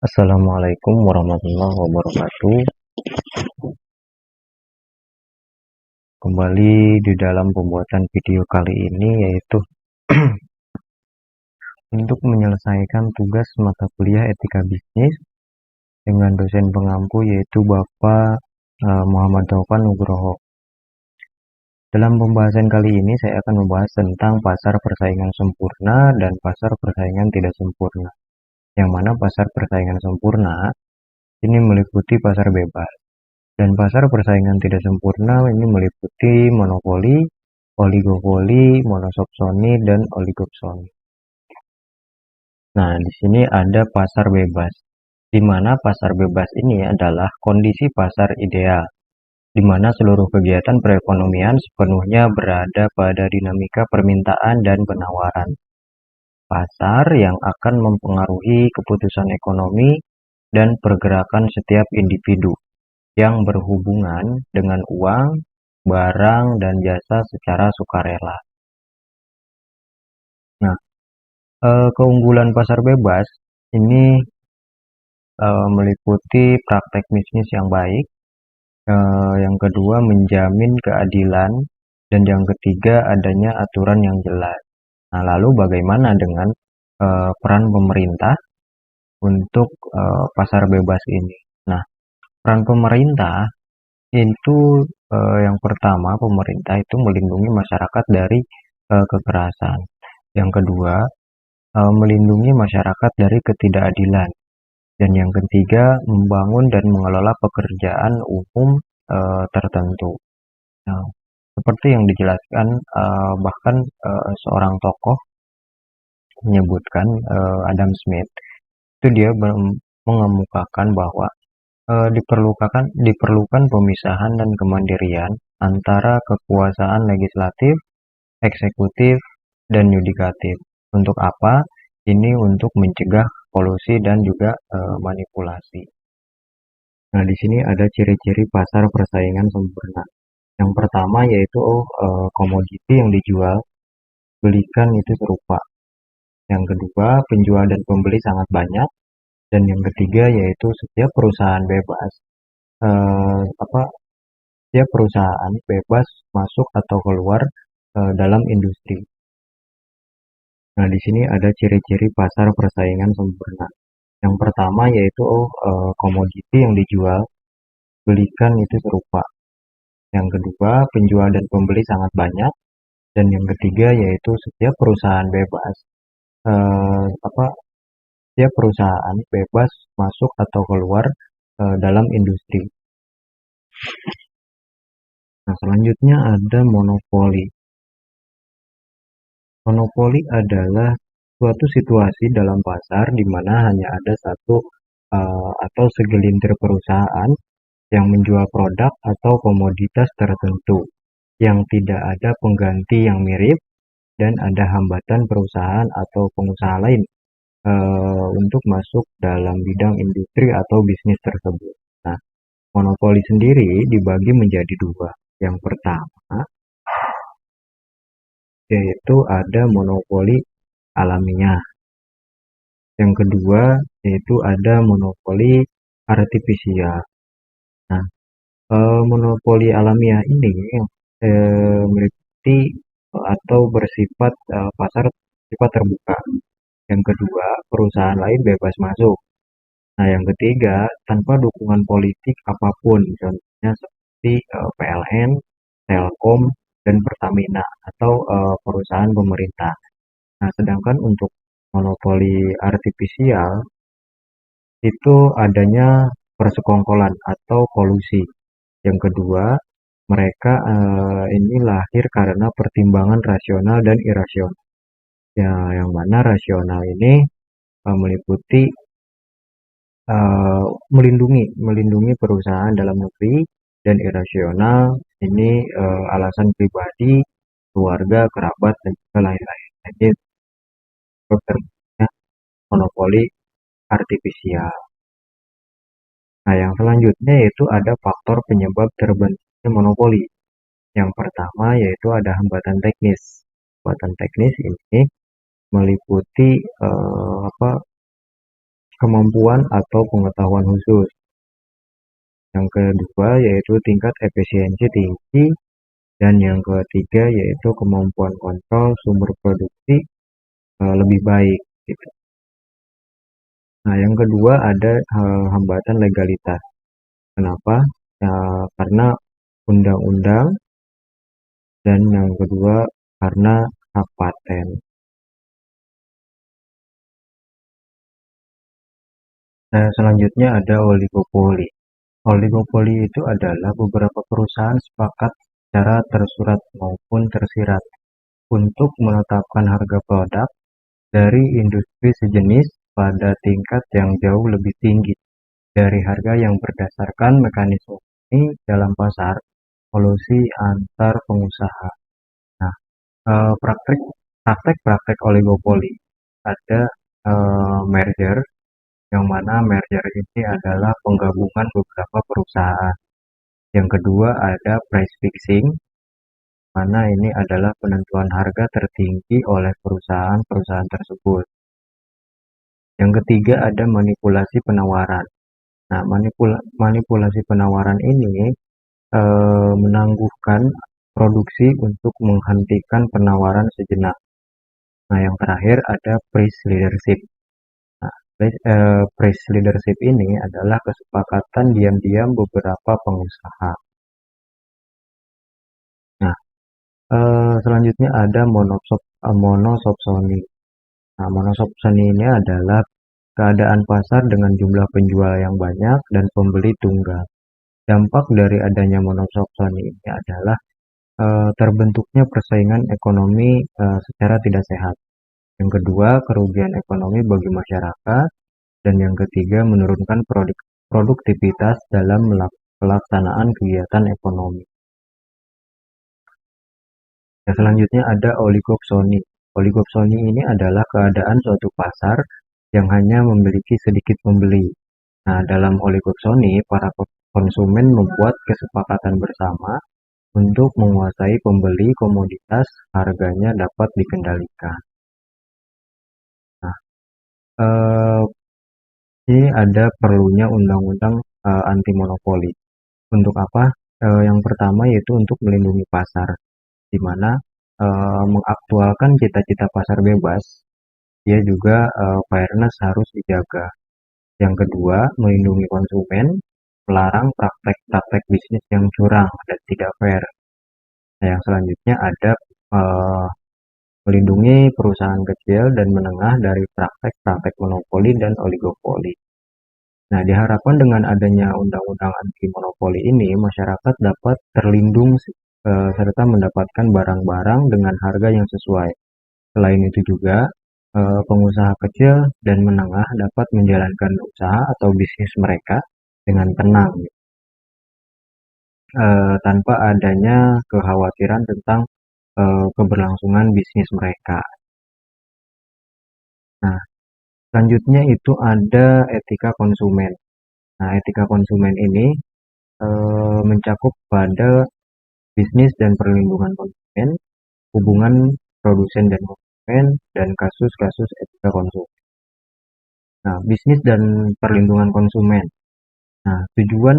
Assalamualaikum warahmatullahi wabarakatuh. Kembali di dalam pembuatan video kali ini yaitu untuk menyelesaikan tugas mata kuliah etika bisnis dengan dosen pengampu yaitu Bapak Muhammad Taufan Nugroho. Dalam pembahasan kali ini saya akan membahas tentang pasar persaingan sempurna dan pasar persaingan tidak sempurna. Yang mana pasar persaingan sempurna ini meliputi pasar bebas. Dan pasar persaingan tidak sempurna ini meliputi monopoli, oligopoli, monosopsoni, dan oligopsoni. Nah, di sini ada pasar bebas, di mana pasar bebas ini adalah kondisi pasar ideal, di mana seluruh kegiatan perekonomian sepenuhnya berada pada dinamika permintaan dan penawaran. Pasar yang akan mempengaruhi keputusan ekonomi dan pergerakan setiap individu yang berhubungan dengan uang, barang, dan jasa secara sukarela. Nah, keunggulan pasar bebas ini meliputi praktek bisnis yang baik, yang kedua menjamin keadilan, dan yang ketiga adanya aturan yang jelas. Nah, lalu bagaimana dengan peran pemerintah untuk pasar bebas ini? Nah, peran pemerintah itu yang pertama, pemerintah itu melindungi masyarakat dari kekerasan. Yang kedua, melindungi masyarakat dari ketidakadilan. Dan yang ketiga, membangun dan mengelola pekerjaan umum tertentu. Nah, seperti yang dijelaskan, bahkan seorang tokoh menyebutkan, Adam Smith, itu dia mengemukakan bahwa diperlukan pemisahan dan kemandirian antara kekuasaan legislatif, eksekutif, dan yudikatif. Untuk apa? Ini untuk mencegah kolusi dan juga manipulasi. Nah, di sini ada ciri-ciri pasar persaingan sempurna. Yang pertama yaitu komoditi yang dijual, belikan itu serupa. Yang kedua, penjual dan pembeli sangat banyak. Dan yang ketiga yaitu setiap perusahaan bebas apa setiap perusahaan bebas masuk atau keluar dalam industri. Nah, di sini ada ciri-ciri pasar persaingan sempurna. Yang pertama yaitu komoditi yang dijual, belikan itu serupa. Yang kedua, penjual dan pembeli sangat banyak. Dan yang ketiga yaitu setiap perusahaan bebas apa setiap perusahaan bebas masuk atau keluar dalam industri. Nah, selanjutnya ada monopoli. Monopoli adalah suatu situasi dalam pasar di mana hanya ada satu atau segelintir perusahaan yang menjual produk atau komoditas tertentu yang tidak ada pengganti yang mirip dan ada hambatan perusahaan atau pengusaha lain untuk masuk dalam bidang industri atau bisnis tersebut. Nah, monopoli sendiri dibagi menjadi dua. Yang pertama yaitu ada monopoli alamiah. Yang kedua yaitu ada monopoli artifisial. Nah, monopoli alamiah ini meliputi atau bersifat pasar sifat terbuka. Yang kedua, perusahaan lain bebas masuk. Nah, yang ketiga, tanpa dukungan politik apapun, contohnya seperti PLN, Telkom, dan Pertamina atau perusahaan pemerintah. Nah, sedangkan untuk monopoli artifisial itu adanya persekongkolan atau kolusi. Yang kedua, mereka ini lahir karena pertimbangan rasional dan irasional. Ya, yang mana rasional ini meliputi melindungi perusahaan dalam negeri dan irasional ini alasan pribadi, keluarga, kerabat, dan juga lain-lain. Jadi terbitnya monopoli artifisial. Nah, yang selanjutnya yaitu ada faktor penyebab terbentuknya monopoli. Yang pertama yaitu ada hambatan teknis. Hambatan teknis ini meliputi kemampuan atau pengetahuan khusus. Yang kedua yaitu tingkat efisiensi tinggi, dan yang ketiga yaitu kemampuan kontrol sumber produksi lebih baik gitu. Nah, yang kedua ada hambatan legalitas. Kenapa? Karena undang-undang, dan yang kedua karena hak paten. Nah, selanjutnya ada oligopoli. Oligopoli itu adalah beberapa perusahaan sepakat secara tersurat maupun tersirat untuk menetapkan harga produk dari industri sejenis pada tingkat yang jauh lebih tinggi dari harga yang berdasarkan mekanisme ini dalam pasar kolusi antar pengusaha. Nah, praktek-praktek oligopoli ada merger, yang mana merger ini adalah penggabungan beberapa perusahaan. Yang kedua ada price fixing, mana ini adalah penentuan harga tertinggi oleh perusahaan-perusahaan tersebut. Yang ketiga ada manipulasi penawaran. Nah, manipulasi penawaran ini menangguhkan produksi untuk menghentikan penawaran sejenak. Nah, yang terakhir ada price leadership. Nah, price leadership ini adalah kesepakatan diam-diam beberapa pengusaha. Nah, selanjutnya ada monosopsoni. Nah, monosopsoni ini adalah keadaan pasar dengan jumlah penjual yang banyak dan pembeli tunggal. Dampak dari adanya monosopsoni ini adalah terbentuknya persaingan ekonomi secara tidak sehat. Yang kedua, kerugian ekonomi bagi masyarakat. Dan yang ketiga, menurunkan produktivitas dalam pelaksanaan kegiatan ekonomi. Yang selanjutnya ada oligopsoni. Oligopsoni ini adalah keadaan suatu pasar yang hanya memiliki sedikit pembeli. Nah, dalam oligopsoni, para konsumen membuat kesepakatan bersama untuk menguasai pembeli komoditas, harganya dapat dikendalikan. Nah, ini ada perlunya undang-undang anti monopoli. Untuk apa? Yang pertama yaitu untuk melindungi pasar, di mana mengaktualkan cita-cita pasar bebas, dia juga fairness harus dijaga. Yang kedua, melindungi konsumen, melarang praktek-praktek bisnis yang curang dan tidak fair. Nah, yang selanjutnya ada melindungi perusahaan kecil dan menengah dari praktek-praktek monopoli dan oligopoli. Nah, diharapkan dengan adanya undang-undang anti monopoli ini, masyarakat dapat terlindung serta mendapatkan barang-barang dengan harga yang sesuai. Selain itu juga, pengusaha kecil dan menengah dapat menjalankan usaha atau bisnis mereka dengan tenang, tanpa adanya kekhawatiran tentang keberlangsungan bisnis mereka. Nah, selanjutnya itu ada etika konsumen. Nah, etika konsumen ini mencakup pada bisnis dan perlindungan konsumen, hubungan produsen dan konsumen, dan kasus-kasus etika konsumen. Nah, bisnis dan perlindungan konsumen. Nah, tujuan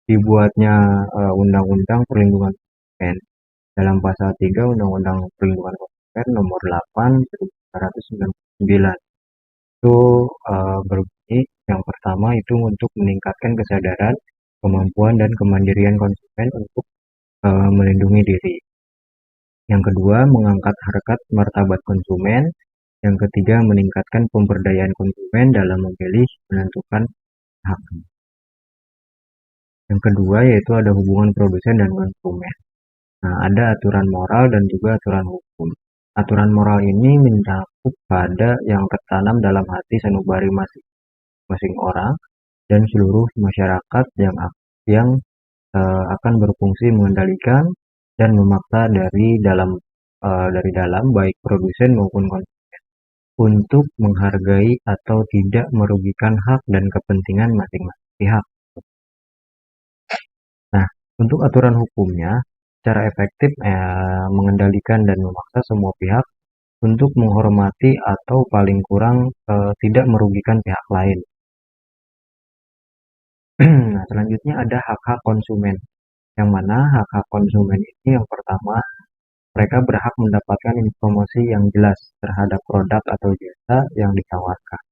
dibuatnya Undang-Undang Perlindungan Konsumen dalam pasal 3 Undang-Undang Perlindungan Konsumen nomor 8 1999 itu berbunyi yang pertama itu untuk meningkatkan kesadaran, kemampuan dan kemandirian konsumen untuk melindungi diri. Yang kedua, mengangkat harkat martabat konsumen. Yang ketiga, meningkatkan pemberdayaan konsumen dalam memilih menentukan hak. Yang kedua yaitu ada hubungan produsen dan konsumen. Nah, ada aturan moral dan juga aturan hukum. Aturan moral ini mencakup pada yang tertanam dalam hati sanubari masing-masing orang dan seluruh masyarakat yang akan berfungsi mengendalikan dan memaksa dari dalam baik produsen maupun konsumen untuk menghargai atau tidak merugikan hak dan kepentingan masing-masing pihak. Nah, untuk aturan hukumnya, secara efektif mengendalikan dan memaksa semua pihak untuk menghormati atau paling kurang tidak merugikan pihak lain. Nah, selanjutnya ada hak-hak konsumen. Yang mana hak-hak konsumen ini yang pertama, mereka berhak mendapatkan informasi yang jelas terhadap produk atau jasa yang ditawarkan.